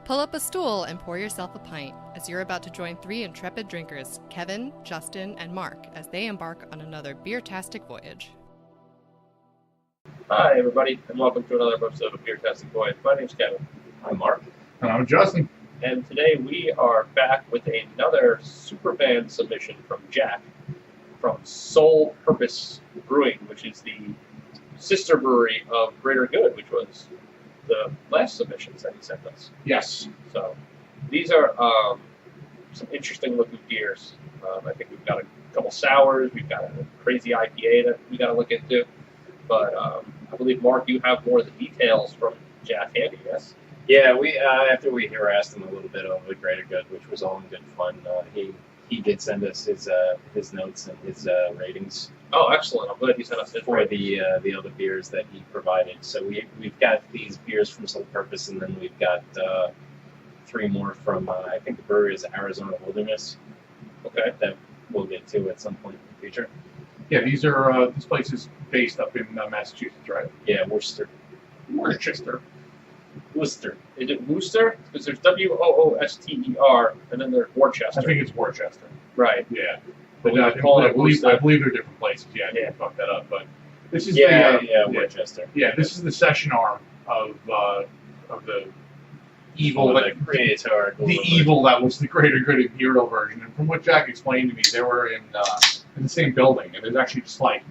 Pull up a stool and pour yourself a pint as you're about to join three intrepid drinkers, Kevin, Justin, and Mark, as they embark on another Beertastic voyage. Hi, everybody, and welcome to another episode of Beertastic Voyage. My name's Kevin. I'm Mark. And I'm Justin. And today we are back with another superfan submission from Jack from Purpose Brewing, which is the sister brewery of Greater Good, which was the last submissions that he sent us. Yes. So these are some interesting looking beers. I think we've got a couple sours, we've got a crazy IPA that we got to look into. But I believe, Mark, you have more of the details from Jack handy, yes? Yeah, we after we harassed him a little bit over the Greater Good, which was all in good fun, he did send us his notes and his ratings. Oh, excellent! I'm glad you sent us his for the other beers that he provided. So we've got these beers from Sole Purpose, and then we've got three more from I think the brewery is Arizona Wilderness. Okay, that we'll get to at some point in the future. Yeah, these are this place is based up in Massachusetts, right? Yeah, Worcester. Worcester. Is it Worcester? Because there's Wooster, and then there's Worcester. I think it's Worcester. Right. Yeah. But But I believe they're different places. Yeah, I Yeah. didn't fuck that up. But this is Worcester. Yeah, this is the session arm of the evil that creator. The evil that was the Greater Good Imperial version. And from what Jack explained to me, they were in the same building, and there's actually just like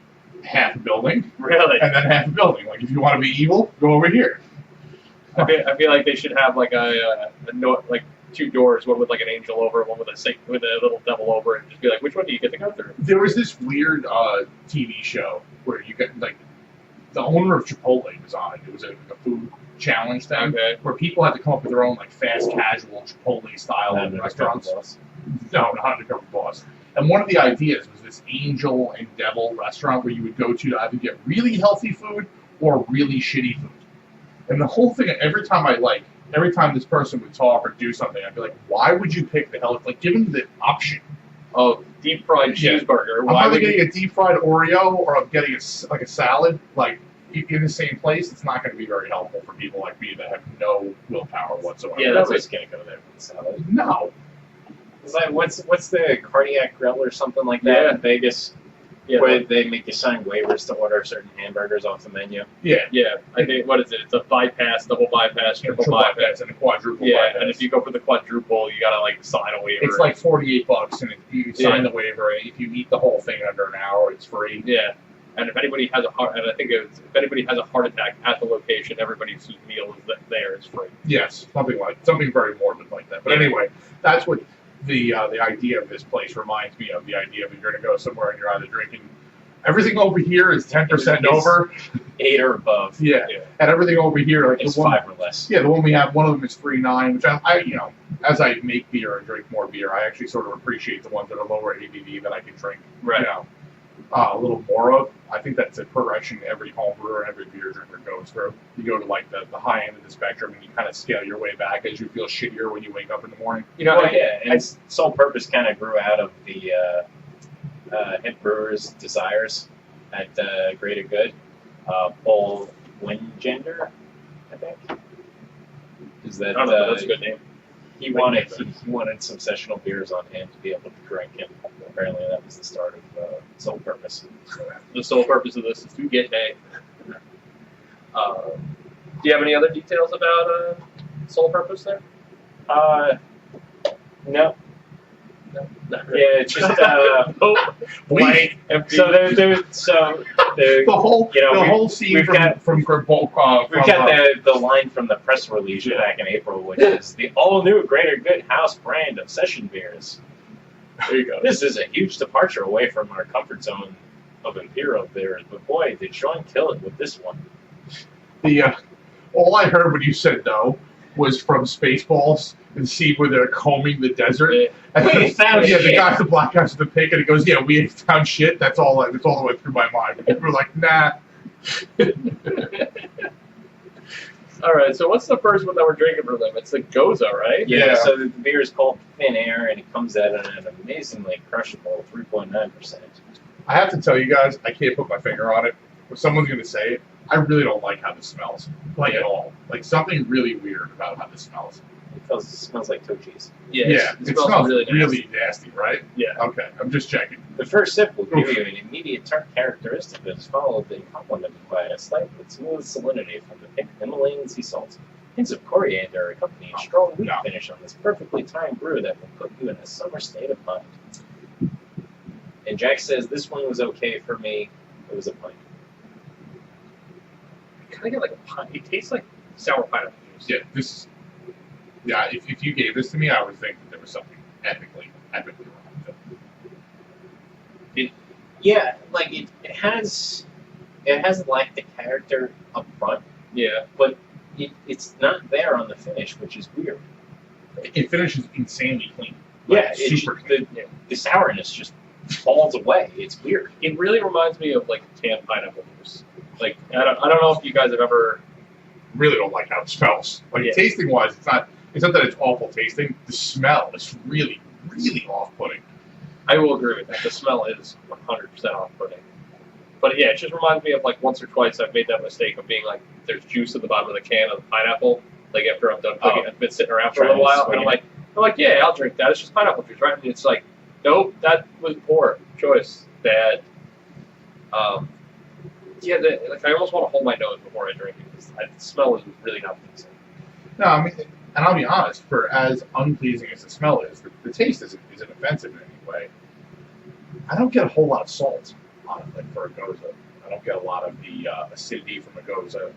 half a building, Really? and then half a building. Like if you want to be evil, go over here. I feel like they should have like a note, like two doors, one with like an angel over it, one with a little devil over it, and just be like, which one do you get to go through? There was this weird TV show where you get like the owner of Chipotle was on it. It was a food challenge thing where people had to come up with their own like fast casual Chipotle style restaurants. No, not Undercover Boss. And one of the ideas was this angel and devil restaurant where you would go to either get really healthy food or really shitty food. And the whole thing, every time this person would talk or do something, I'd be like, why would you pick the hell? Like, given the option of deep fried cheeseburger, I'm either getting a deep fried Oreo or I'm getting a salad. Like, in the same place, it's not going to be very helpful for people like me that have no willpower whatsoever. Yeah, that's just going to go there for the salad. No. It's like, what's the Cardiac Grill or something like that in Vegas? Yeah, where they make you sign waivers to order certain hamburgers off the menu. Yeah. I think, what is it? It's a bypass, double bypass, triple bypass, and a quadruple bypass. And if you go for the quadruple, you gotta like sign a waiver. It's like $48, and if you sign the waiver, and if you eat the whole thing under an hour, it's free. Yeah. And if anybody has a heart, and I think if anybody has a heart attack at the location, everybody's meal is there is free. Yes, something very morbid like that. But anyway, that's what the idea of this place reminds me of. The idea of you're going to go somewhere and you're either drinking. Everything over here is 10% over, 8 or above. Yeah, and everything over here like it's the one, 5 or less. Yeah, the one we have, one of them is 3.9, which I as I make beer and drink more beer, I actually sort of appreciate the ones that are lower ABV that I can drink. Right. A little more of. I think that's a progression every home brewer and every beer drinker goes through. You go to like the high end of the spectrum and you kind of scale your way back as you feel shittier when you wake up in the morning. And Sole Purpose kind of grew out of the head brewer's desires at Greater Good. Paul Wingender, I think. Is that? I don't know, that's a good name. He wanted some sessional beers on hand to be able to drink, and apparently that was the start of Sole Purpose. The sole purpose of this is to get hay. Do you have any other details about Sole Purpose there? No. No, not really. Yeah, it's just blank. Empty. So the whole scene we've got the line from the press release back in April, which is the all-new Greater Good House brand of session beers. There you go. This is a huge departure away from our comfort zone of Imperial beers, but boy, did Sean kill it with this one. All I heard when you said no was from Spaceballs and see where they're combing the desert. And we found shit. The guy, the black guys with the pig, and he goes, "Yeah, we ain't found shit." That's all that went through my mind. And we were like, "Nah." All right. So what's the first one that we're drinking for them? It's the Goza, right? Yeah. So the beer is called Thin Air, and it comes out at an amazingly crushable 3.9%. I have to tell you guys, I can't put my finger on it. If someone's going to say it, I really don't like how this smells. Like, at all. Like, something really weird about how this smells. smells like toe cheese. Yeah, It smells really really nasty, right? Yeah. Okay, I'm just checking. The first sip will give you an immediate tart characteristic that is followed and complemented by a slight but smooth salinity from the thick Himalayan sea salt. Hints of coriander accompany a strong wheat finish on this perfectly timed brew that will put you in a summer state of mind. And Jack says this one was okay for me. It was a pint. I kind of get like a pine. It tastes like sour pineapple juice. Yeah, if you gave this to me, I would think that there was something epically wrong with it. Yeah, like it has lactic character up front. Yeah. But it's not there on the finish, which is weird. It finishes insanely clean. Yeah, super clean. The sourness just falls away. It's weird. It really reminds me of like canned pineapple juice. Like I don't know if you guys have ever. Really don't like how it smells. Like tasting wise, it's not that it's awful tasting. The smell is really, really off-putting. I will agree with that. The smell is 100% off-putting. But yeah, it just reminds me of like once or twice I've made that mistake of being like, there's juice at the bottom of the can of the pineapple. Like after I'm done cooking, I've been sitting around for a little while, and I'm like, yeah, I'll drink that. It's just pineapple juice, right? And it's like, nope, that was poor choice. Bad. Like I almost want to hold my nose before I drink it because the smell is really not pleasing. No, I mean, and I'll be honest, for as unpleasing as the smell is, the taste isn't offensive in any way. I don't get a whole lot of salt on it, like for a goza. I don't get a lot of the acidity from a goza.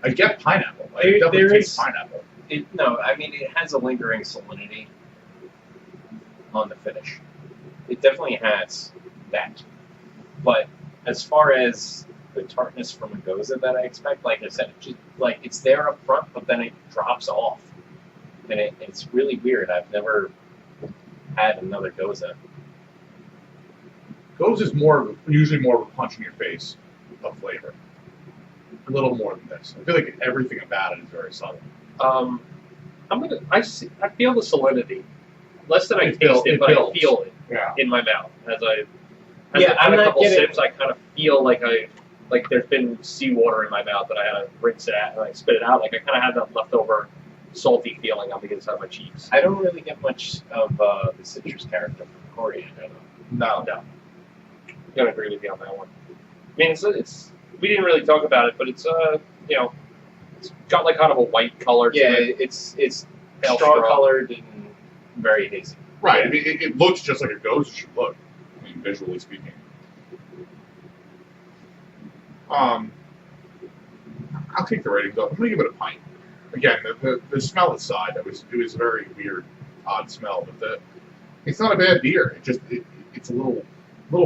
I get pineapple. I definitely taste pineapple. It has a lingering salinity on the finish. It definitely has that. But as far as the tartness from a goza that I expect, like I said, just like it's there up front, but then it drops off, and it's really weird. I've never had another goza. Goza is usually more of a punch in your face of flavor. A little more than this. I feel like everything about it is very subtle. I feel the salinity. Less than I taste it, but I feel it in my mouth as I. I've had a couple sips. I kind of feel like there's been seawater in my mouth that I had to rinse it out and I spit it out. Like I kind of had that leftover salty feeling on the inside of my cheeks. I don't really get much of the citrus character from coriander. No. I'm gonna agree with you on that one. I mean, it's we didn't really talk about it, but it's it's got like kind of a white color. Yeah, to it. it's straw colored and very hazy. Right. I mean, it looks just like a goza should look. I mean, visually speaking. I'll take the rating though. I'm gonna give it a pint. Again, the smell aside, it was a very weird, odd smell, but it's not a bad beer. It's a little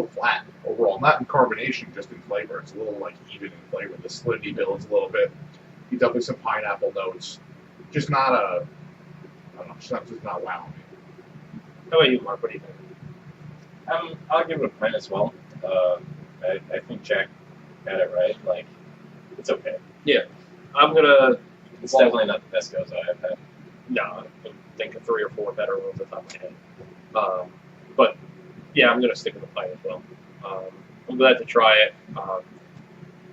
flat overall, not in carbonation, just in flavor. It's a little like even in flavor. The salinity builds a little bit. You definitely some pineapple notes. Just not I don't know. Just not wowing me. How about you, Mark? What do you think? I'll give it a pint as well. I think Jack got it right. Like, it's okay. Yeah, I'm gonna. It's definitely not the best goza I've had. No, I can think of 3 or 4 better ones off the top of my head. But yeah, I'm gonna stick with the pint as well. I'm glad to try it,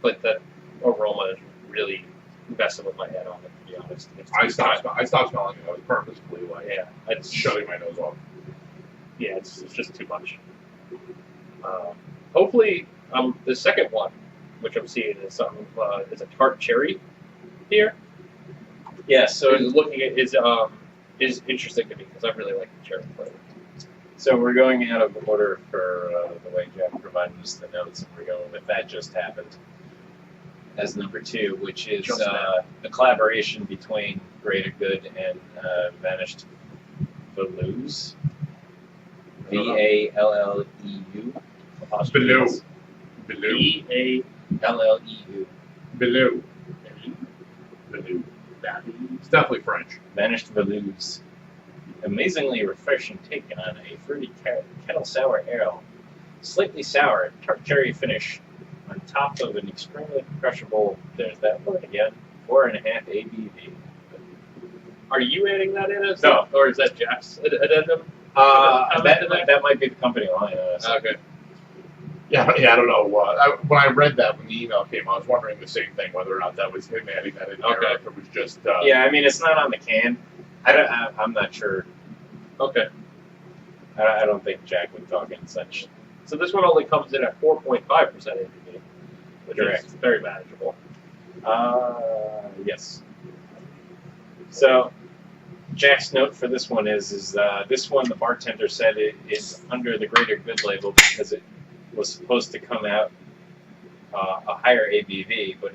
but that aroma is really messing with my head on it. To be honest, I stopped smelling it. I was purposefully it's shutting my nose off. Yeah, it's just too much. Hopefully, the second one, which I'm seeing, is a tart cherry here. Yeah, so looking at is interesting to me because I really like the cherry flavor. So we're going out of order for the way Jack provided us the notes, and we're going with That Just Happened as number 2, which is a collaboration between Greater Good and Vanished Velouz. Valleu. Beleu. Bealleu. Beleu. It's definitely French. Vanished Velouz. Amazingly refreshing take on a fruity kettle sour ale. Slightly sour, tart cherry finish on top of an extremely crushable, there's that word again, 4.5 ABV. Are you adding that in as No. or is that Jack's addendum? That might be the company line. Okay. Yeah, I don't know. When I read that, when the email came, I was wondering the same thing, whether or not that was him adding that in there, or if it was just... Yeah, I mean, it's not on the can, I'm not sure. Okay. I don't think Jack would talk in such. So this one only comes in at 4.5% ABV, which Correct. is very manageable. Yes. So, Jack's note for this one is this one the bartender said it is under the Greater Good label because it was supposed to come out a higher ABV, but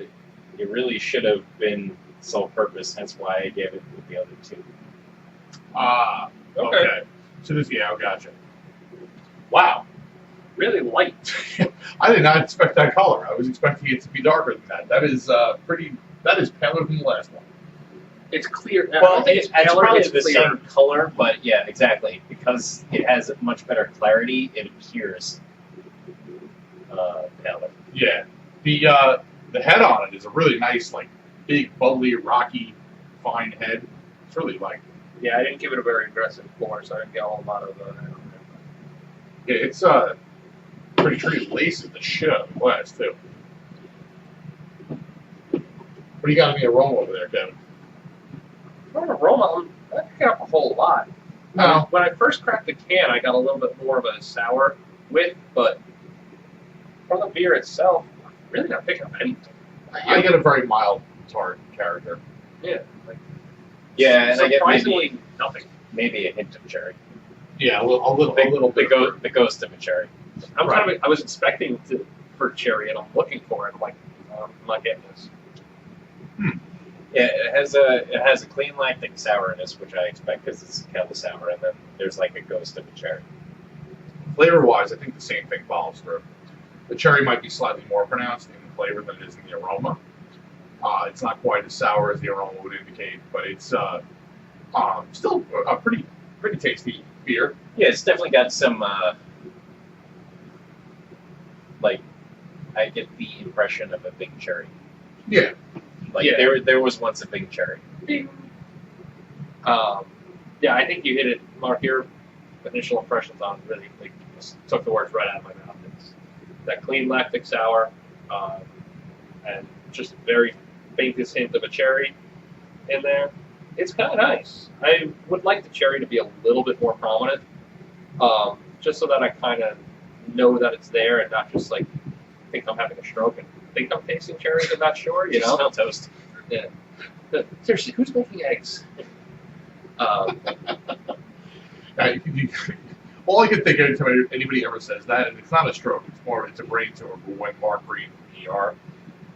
it really should have been sole purpose. Hence why I gave it with the other two. Okay. So this, I gotcha. Wow. Really light. I did not expect that color. I was expecting it to be darker than that. That is that is paler than the last one. It's clear. Well, I think it's it's paler, probably it's the clear. same color, but yeah, exactly. Because it has much better clarity, it appears paler. Yeah. The head on it is a really nice, like, big, bubbly, rocky, fine head. It's really like. Yeah, I didn't give it a very aggressive pour, so I didn't get a whole lot of Yeah, it's pretty sure it laces the shit out of the glass too. What do you got in the aroma over there, Kevin? For aroma, I'm not picking up a whole lot. No. When I first cracked the can, I got a little bit more of a sour whiff, but from the beer itself, I'm really not picking up anything. I get a very mild tart character. Yeah, like Yeah, and I get surprisingly nothing. maybe a hint of cherry. Yeah, a little bit. The ghost of a cherry. I was expecting for cherry, and I'm looking for it. I'm like, I'm not getting this. Yeah, it has a clean lactic sourness, which I expect because it's kind of sour, and then there's like a ghost of a cherry. Flavor-wise, I think the same thing follows through. The cherry might be slightly more pronounced in the flavor than it is in the aroma. It's not quite as sour as the aroma would indicate, but it's still a pretty tasty beer. Yeah, it's definitely got some like I get the impression of a big cherry. Yeah. Like Yeah. there was once a big cherry. Yeah, I think you hit it, Mark. Your initial impressions on it really just took the words right out of my mouth. It's that clean lactic sour, and just very faintest hint of a cherry in there. It's kind of nice. I would like the cherry to be a little bit more prominent, just so that I kind of know that it's there and not just like think I'm having a stroke and think I'm tasting cherries and not sure. You know, Smell toast. Yeah. Seriously, who's making eggs? All I can think of anytime anybody ever says that, and it's not a stroke, it's a brain tumor. But when Mark Green from ER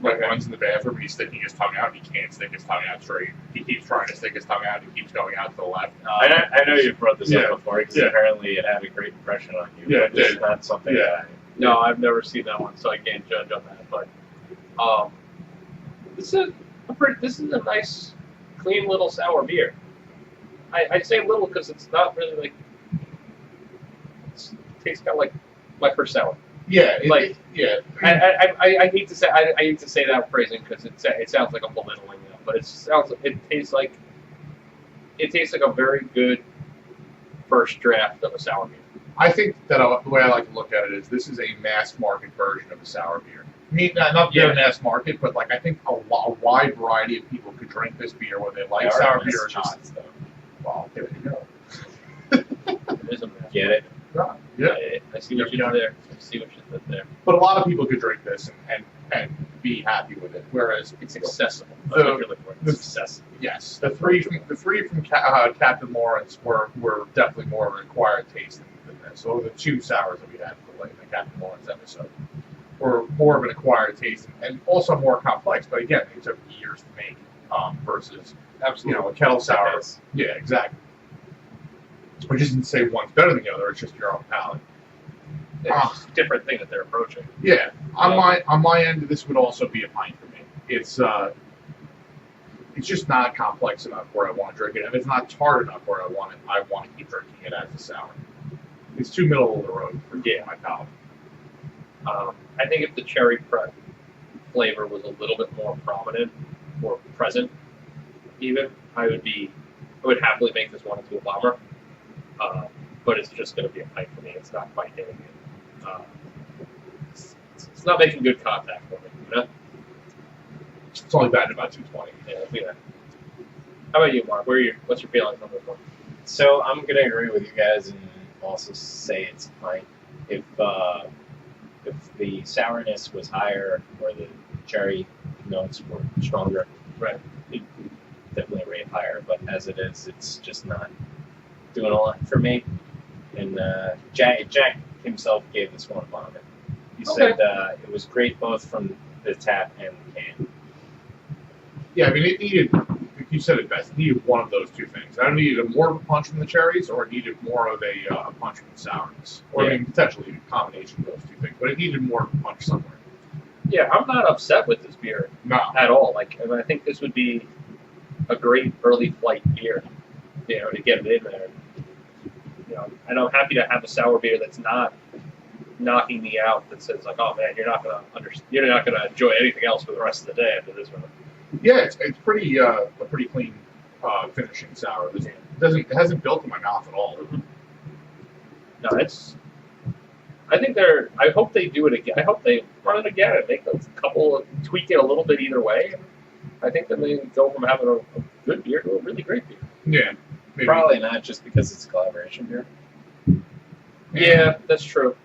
runs in the bathroom and he's sticking his tongue out, he can't stick his tongue out straight. He keeps trying to stick his tongue out, and he keeps going out to the left. I know you've brought this Yeah. up before because Yeah. apparently it had a great impression on you. Yeah, but it did. It's not something Yeah. that No, I've never seen that one, so I can't judge on that. But this is a nice, clean little sour beer. I say little because it's not really like it tastes kind of like my first sour. Yeah, I hate to say I hate to say that phrasing because it sounds like I'm belittling it, but it tastes like a very good first draft of a sour beer. I think that the way I like to look at it is this is a mass market version of a sour beer. I mean, not Yeah. mass market, but like I think a wide variety of people could drink this beer whether they like sour beer or not. Massachusetts, though. Well, there you go. It is a mess. Get it? Yeah. I see what you did there. I see what you did there. But a lot of people could drink this and be happy with it. Whereas It's accessible. The- That's what you're looking for. the- It's accessible. yes, the three from Captain Lawrence were definitely more of an acquired taste than this. So the two sours that we had for the Captain Lawrence episode were more of an acquired taste and also more complex. But again, they took years to make versus a kettle sour. Yes. Yeah, exactly. Which isn't to say one's better than the other. It's just your own palate. It's a different thing that they're approaching. Yeah, on my end, this would also be a pint for me. It's just not complex enough where I want to drink it, and it's not tart enough where I want to keep drinking it as a sour. It's too middle of the road for my palate. I think if the cherry flavor was a little bit more prominent or present, even I would happily make this one into a bomber. But it's just going to be a pint for me. It's not quite hitting it. It's not making good contact for me. You know? It's only batting about 220. Yeah. How about you, Mark? What's your feelings on this one? So I'm gonna agree with you guys and also say it's a pint. If the sourness was higher or the cherry notes were stronger, Right. it definitely rate higher. But as it is, it's just not doing a lot for me. And Jack himself gave this one a vomit. He said it was great both from the tap and the can. Yeah, I mean, it needed, you said it best, it needed one of those two things. Either needed more of a punch from the cherries, or it needed more of a punch from the sourness. Or, I mean, potentially a combination of those two things, but it needed more of a punch somewhere. Yeah, I'm not upset with this beer No. at all. I think this would be a great early flight beer, to get it in there. And I'm happy to have a sour beer that's not knocking me out. That says oh man, you're not gonna enjoy anything else for the rest of the day after this one. Yeah, it's pretty a pretty clean finishing sour. It hasn't built in my mouth at all. No, I hope they do it again. I hope they run it again and make a couple, tweak it a little bit either way. I think then they go from having a good beer to a really great beer. Yeah, maybe. Probably not just because it's a collaboration beer. Yeah, that's true.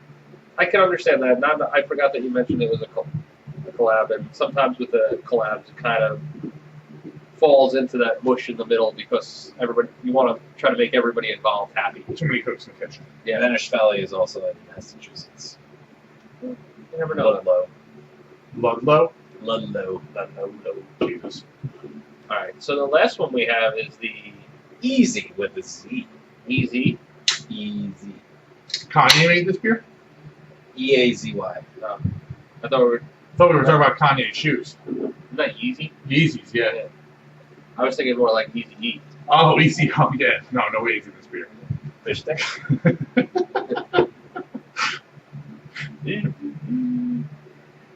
I can understand that. I forgot that you mentioned it was a collab, and sometimes with the collabs, it kind of falls into that mush in the middle because you want to try to make everybody involved happy. Too many cooks in the kitchen. Yeah, Vanish Valley is also in Massachusetts. You never know. Ludlow. Ludlow? Ludlow. Jesus. All right, so the last one we have is the Easy with a Z. Easy. Easy. Kanye made this beer? E-A-Z-Y. I thought we were talking about Kanye's shoes. not Yeezy. Yeezys, yeah. I was thinking more like Easy E. Oh, easy. Oh, yeah. No Yeezys in this beer. Fish stick.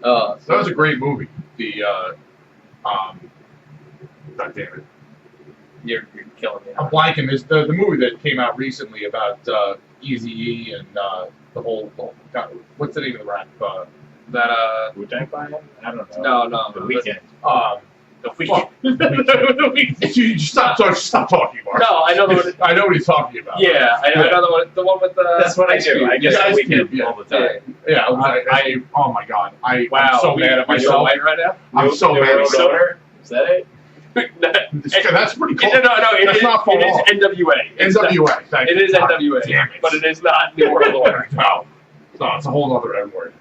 That was a great movie. God damn it. You're killing me. I'm blanking. There's the movie that came out recently about Eazy-E and the whole God, what's the name of the rap? Wu-Tang Clan? I don't know. No. The Weeknd. The Weeknd. The Weeknd. You stop talking, Mark. No, I know the one. I know what he's talking about. Yeah, I know the one. The one with the. That's what I do. I guess Ice the Weeknd Cube, all the time. Yeah. Oh my God. I'm so mad at You're so myself. white right now. I'm so mad at myself. Stoner? Is that it? That's pretty cool. No, That's not far it off. is NWA. NWA. Thank you. It is God NWA, damn it. but it is not New World Order. No, it's a whole other N word.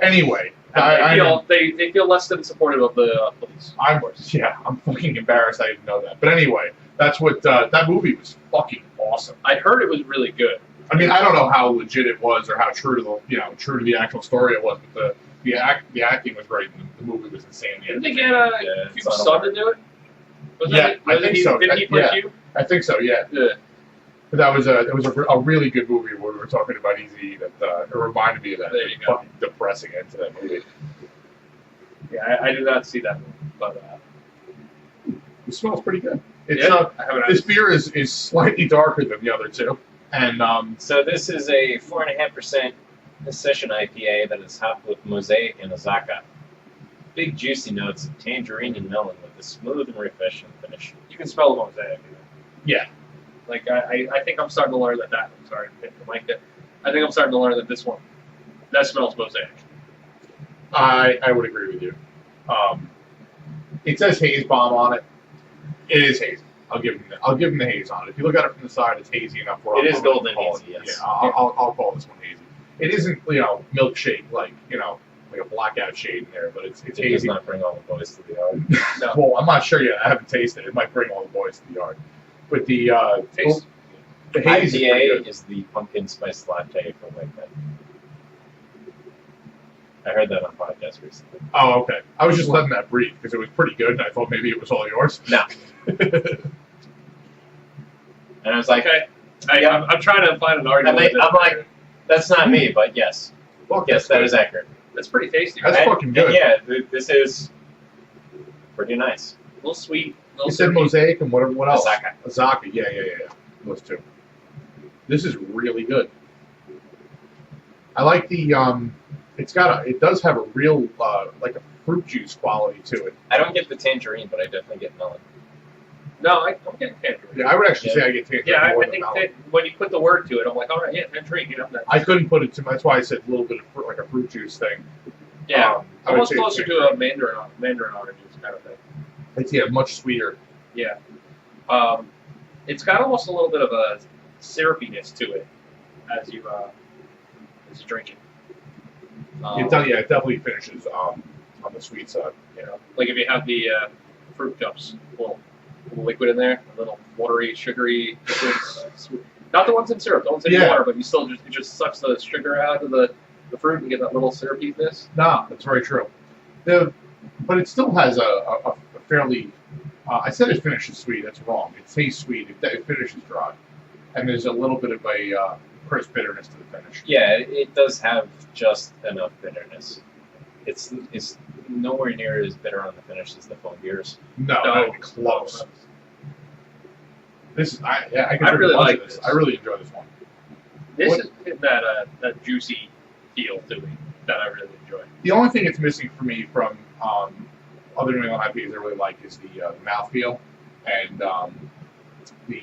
Anyway, They feel less than supportive of the police. I'm fucking embarrassed I didn't know that. But anyway, that's what that movie was fucking awesome. I heard it was really good. I mean, I don't know how legit it was or how true to the actual story it was, but the acting was great and the movie was insane. Didn't they get Cube's son to do it? I think so. Didn't he play Cube? I think so. Yeah. But it was a really good movie when we were talking about Easy. That it reminded me of that. There you go. Fucking depressing end to that movie. Yeah, I did not see that one, but It smells pretty good. This beer is slightly darker than the other two, and So this is a 4.5% session IPA that is hopped with Mosaic and Azaka. Big juicy notes of tangerine and melon with a smooth and refreshing finish. you can spell Mosaic. yeah, Like I think I'm starting to learn that. I'm sorry, I think I'm starting to learn that this one that smells Mosaic. I would agree with you. It says haze bomb on it. It is hazy. I'll give him the haze on it. If you look at it from the side, it's hazy enough where It is I'm gonna golden call hazy, it. yes. Yeah, I'll call this one hazy. It isn't milkshake like a blackout shade in there, but it's It does hazy. not bring all the boys to the yard. No. Well, I'm not sure yet. I haven't tasted it. It might bring all the boys to the yard. But the Taste. the haze is pretty IPA good. is the pumpkin spice latte from Wakeman. I heard that on a podcast recently. Oh, okay. I was just letting that breathe because it was pretty good, and I thought maybe it was all yours. No. And I was like, Okay, I'm trying to find an argument. I'm like, that's not me, but yes. Fuck, Yes, that is accurate. That's pretty tasty. That's Right? fucking good. And yeah, this is pretty nice. A little sweet. You said Mosaic and what else? Azaka. Azaka, yeah. Those two. This is really good. I like the it does have a real like a fruit juice quality to it. I don't get the tangerine, but I definitely get melon. No, I'm getting tangerine. Yeah, I would actually say I get tangerine Yeah, more I than think melon. when you put the word to it, I'm like, all right, yeah, tangerine. You know, I couldn't put it to. That's why I said a little bit of fruit, like a fruit juice thing. yeah, I would almost say closer to a mandarin orange juice kind of thing. It's much sweeter. Yeah, it's got almost a little bit of a syrupiness to it as you drink it. It definitely finishes on the sweet side. You know, like if you have the fruit cups, little liquid in there, a little watery, sugary liquids. Not the ones in syrup, the ones in water, but it just sucks the sugar out of the fruit and get that little syrupiness. No, that's very true. But it still has a fairly. I said it finishes sweet. That's wrong. It tastes sweet. It finishes dry, and there's a little bit of a crisp bitterness to the finish. Yeah, it does have just enough bitterness. It's nowhere near as bitter on the finish as the foam beers. No, not even close. This is I really like this. this. I really enjoy this one. This is that juicy feel to me that I really enjoy. The only thing it's missing for me from other New England IPAs I really like is the mouthfeel and the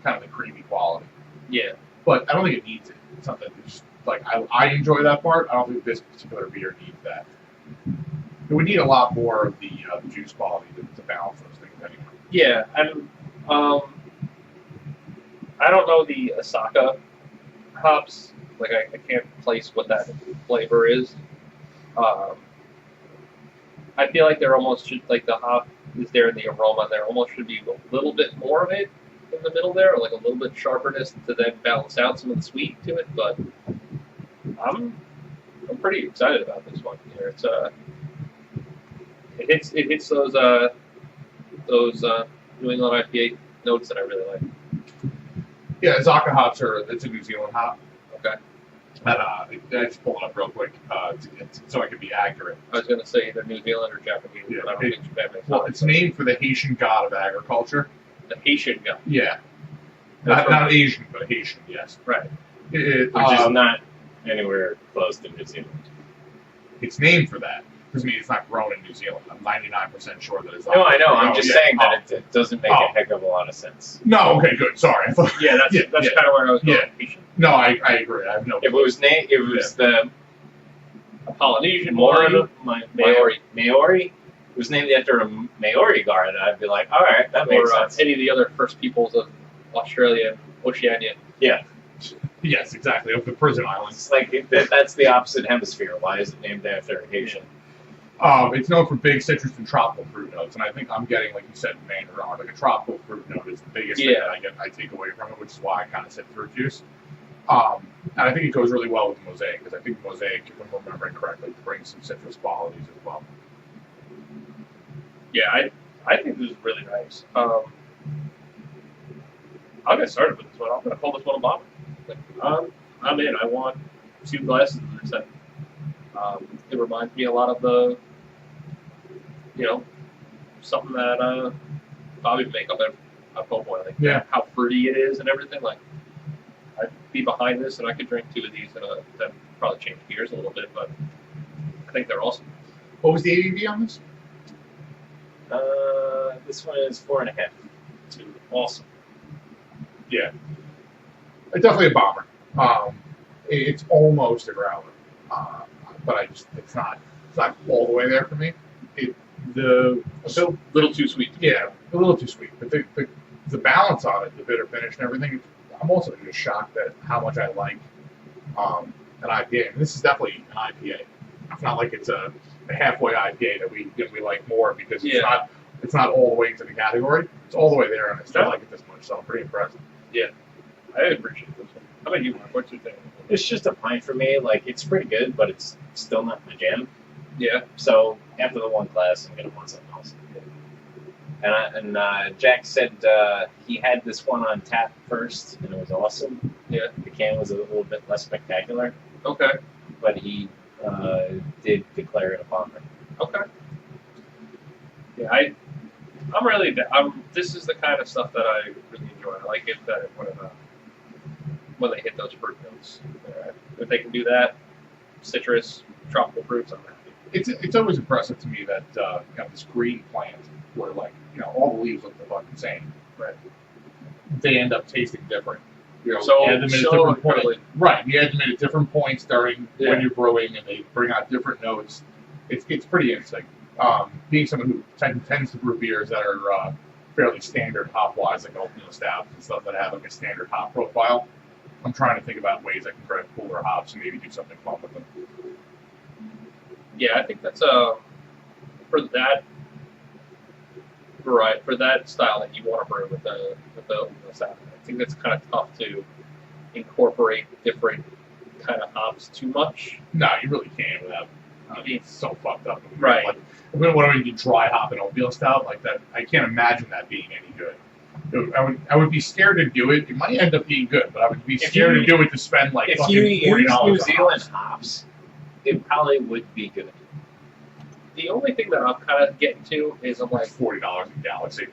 kind of the creamy quality. Yeah. But I don't think it needs it. It's something that just like I enjoy that part. I don't think this particular beer needs that. It would need a lot more of the juice quality to balance those things anyway. Yeah, and I don't know the Osaka hops. Like I can't place what that flavor is. I feel like there almost should like the hop is there in the aroma. There almost should be a little bit more of it in the middle there, or like a little bit sharpness to then balance out some of the sweet to it. But I'm pretty excited about this one here. It's it hits those New England IPA notes that I really like. Yeah, Osaka hops it's a New Zealand hop. Okay. And I just pull it up real quick so I can be accurate. I was going to say either New Zealand or Japanese, but I don't think Japan makes Well, it's named for the Haitian god of agriculture. The Haitian guy. Yeah. Not Asian, but Haitian, yes. Right. Which is not anywhere close to New Zealand. It's named for that. Doesn't mean it's not grown in New Zealand. I'm 99% sure that it's not. No, I know. I'm just saying that it doesn't make a heck of a lot of sense. No, okay, good. Sorry. That's kind of where I was going. Yeah. No, I agree. I have no. If it was the Polynesian Maori. It was named after a Maori guard, I'd be like, all right, that makes sense. Any of the other first peoples of Australia, Oceania. Yeah. Yes, exactly. Of the prison islands. It's like that's the opposite hemisphere. Why is it named after a Haitian? It's known for big citrus and tropical fruit notes, and I think I'm getting, like you said, mandarin, like a tropical fruit note is the biggest thing that I take away from it, which is why I kind of said fruit juice. And I think it goes really well with the Mosaic, because I think the Mosaic, if I'm remembering correctly, brings some citrus qualities as well. Yeah, I think this is really nice. I'll get started with this one. I'm going to call this one a bomber. I'm in. I want 2 glasses of this. It reminds me a lot of the, something that Bobby would make up at Po'boy. Like how fruity it is and everything. Like, I'd be behind this, and I could drink 2 of these and then probably change gears a little bit. But I think they're awesome. What was the ABV on this? This one is 4.5. Awesome. Yeah. It's definitely a bomber. It's almost a growler. But it's not all the way there for me. A little too sweet. Yeah, a little too sweet. But the balance on it, the bitter finish and everything, I'm also just shocked at how much I like an IPA. And this is definitely an IPA. It's not like it's a halfway IPA that we like more because it's not all the way into the category. It's all the way there, and I still like it this much. So I'm pretty impressed. Yeah, I appreciate this one. How about you, Mark? What's your thing? It's just a pint for me. Like, it's pretty good, but it's still not my jam. Yeah. So after the one glass, I'm gonna want something else. And Jack said he had this one on tap first, and it was awesome. Yeah. The can was a little bit less spectacular. Okay. But he did declare it a bomber. Okay. Yeah, this is the kind of stuff that I really enjoy. I like it that when they hit those fruit notes. If they can do that, citrus, tropical fruits, I'm happy. It's always impressive to me that this green plant where like all the leaves look the fucking same. Right. They end up tasting different. So, you add them at a different point. Right, you add them at different points during when you're brewing, and they bring out different notes. It's pretty interesting. Being someone who tends to brew beers that are fairly standard hop-wise, like oatmeal stouts and stuff that have like a standard hop profile, I'm trying to think about ways I can try to cooler hops and maybe do something fun with them. Yeah, I think that's for that variety, for that style that you want to brew with the oatmeal stout. I think that's kind of tough to incorporate different kind of hops too much. No, you really can't without. It's so fucked up. Right. Like, when you dry hop an oatmeal stout like that, I can't imagine that being any good. I would be scared to do it. It might end up being good, but I would be scared to do it to spend like if you use $40 New Zealand hops, it probably would be good. The only thing that I'm kind of getting to is I'm like $40 in Galaxy.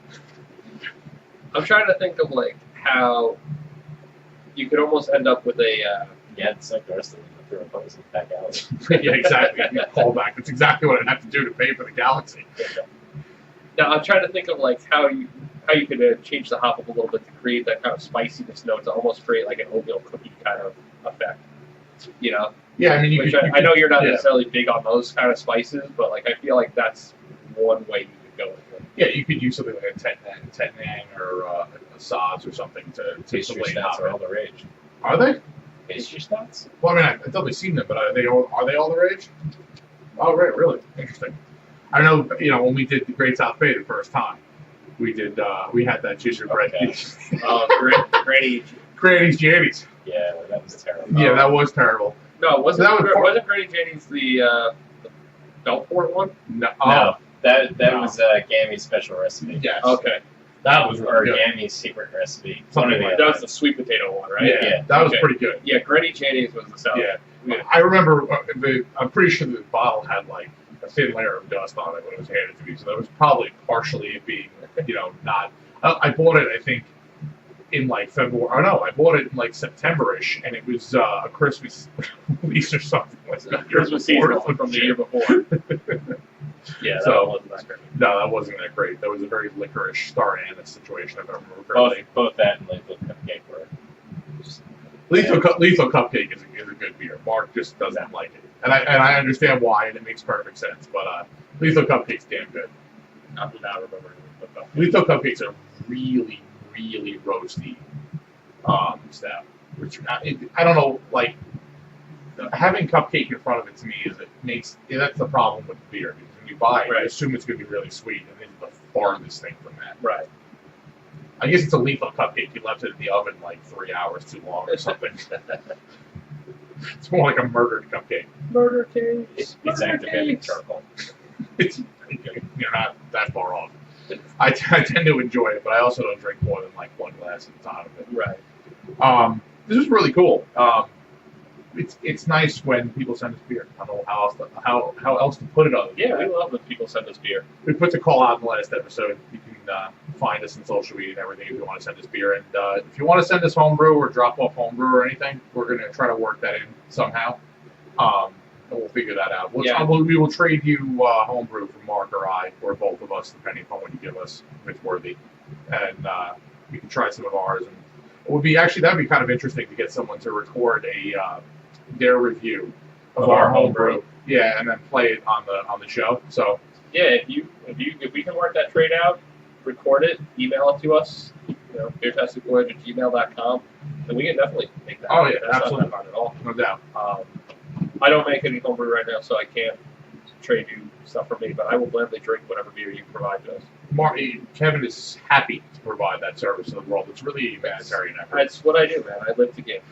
I'm trying to think of like how you could almost end up with a it's like the rest of them. They're opposing back out. Yeah, exactly. Call back. That's exactly what I'd have to do to pay for the Galaxy. Now I'm trying to think of like how you could change the hop up a little bit to create that kind of spiciness note to almost create like an oatmeal cookie kind of effect. Yeah, I mean, I know you're not necessarily big on those kind of spices, but like I feel like that's one way you could go with it. Yeah, you could use something like a Tetnang or a Saz or something to Pastry stouts are all the rage. Are they? Pastry stouts? Well, I mean, I've definitely seen them, but are they all the rage? Oh, right, really interesting. I know, when we did the Great South Bay the first time, we had that gingerbread. Granny's Jannies. Yeah, that was terrible. Yeah, that was terrible. No, wasn't Granny Jannies the Belfort one? No, that was Gammy's special recipe. Yes. Okay. That was really good. Gammy's secret recipe. Something like that was the sweet potato one, right? Yeah, that was pretty good. Yeah, Granny Jannies was the salad. Yeah. I remember, I'm pretty sure the bottle had like a thin layer of dust on it when it was handed to me, so that was probably partially it being, not. I bought it, I think, in like February. Or no, I bought it in like September-ish, and it was a Christmas release or something like that. Christmas season from the year before. Yeah, that wasn't that great. No, that wasn't that great. That was a very licorice star anise situation, if I remember correctly. Both that and Lethal Cupcake were. Lethal Cupcake is a good beer. Mark just doesn't like it, and I understand why, and it makes perfect sense. But Lethal Cupcake's damn good. I do not remember Lethal Cupcakes are really, really roasty stout. Which I don't know, like having cupcake in front of it to me that's the problem with the beer, because when you buy it, you assume it's going to be really sweet, and it's the farthest thing from that. Right. I guess it's a lethal cupcake. You left it in the oven like 3 hours too long or something. It's more like a murdered cupcake. Murder cake. It's activated charcoal. You're not that far off. I tend to enjoy it, but I also don't drink more than like one glass at a time of it. Right. This is really cool. It's nice when people send us beer. I don't know how else to put it other than Yeah, that. we love when people send us beer. We put the call out in the last episode. You can find us on social media and everything if you want to send us beer. And if you want to send us homebrew or drop off homebrew or anything, we're going to try to work that in somehow. And we'll figure that out. We will trade you homebrew from Mark or I, or both of us, depending upon what you give us, if it's worthy. And you can try some of ours. And it would be that'd be kind of interesting to get someone to record their review of our homebrew. Yeah, and then play it on the show. So yeah, if we can work that trade out, record it, email it to us, beertasticvoyage@gmail.com, then we can definitely make that. Oh yeah, that's absolutely, not at all. No doubt. I don't make any homebrew right now, so I can't trade you stuff from me, but I will gladly drink whatever beer you provide to us. Kevin is happy to provide that service to the world. It's really a humanitarian effort. That's what I do, man. I live to give.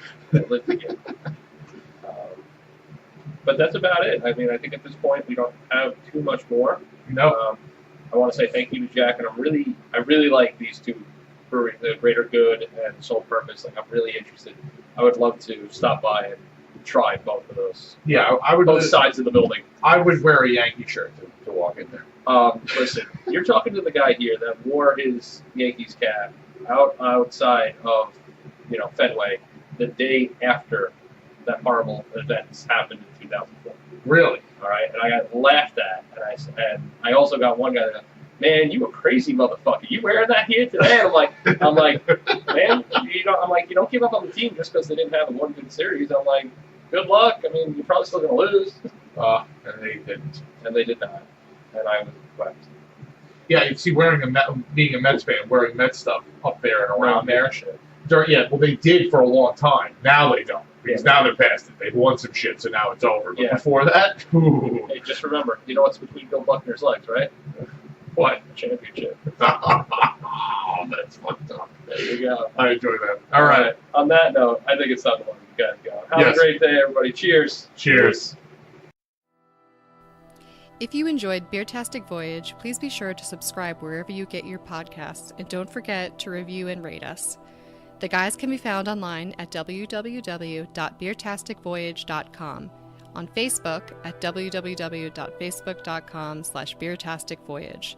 But that's about it. I mean, I think at this point we don't have too much more. No. I want to say thank you to Jack, and I really like these two breweries, the Greater Good and Sole Purpose. Like, I'm really interested. I would love to stop by and try both of those. Yeah, I would. Both sides of the building. I would wear a Yankee shirt to walk in there. Listen, you're talking to the guy here that wore his Yankees cap outside of, Fenway the day after that horrible events happened in 2004. Really? All right, and I got laughed at, and I also got one guy that man, you a crazy motherfucker. You wearing that here today? And I'm like, man, you don't give up on the team just because they didn't have one good series. I'm like, good luck. I mean, you're probably still going to lose. And they didn't. And they did not. And I was wept. Yeah, you see, being a Mets fan, wearing Mets stuff up there and around there. Shit. Well, they did for a long time. Now they don't. Because now they're past it. They've won some shit, so now it's over. But before that, hey, just remember, you know what's between Bill Buckner's legs, right? What? A championship. Oh, that's fucked up. There you go. I enjoy that. All right. On that note, I think it's time to let you guys go. Have a great day, everybody. Cheers. Cheers. If you enjoyed Beertastic Voyage, please be sure to subscribe wherever you get your podcasts, and don't forget to review and rate us. The guys can be found online at www.beertasticvoyage.com, on Facebook at www.facebook.com/beertasticvoyage,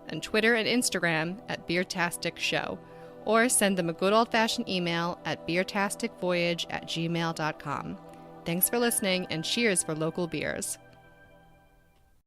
and Twitter and Instagram at Beertastic Show, or send them a good old-fashioned email at beertasticvoyage@gmail.com. Thanks for listening, and cheers for local beers.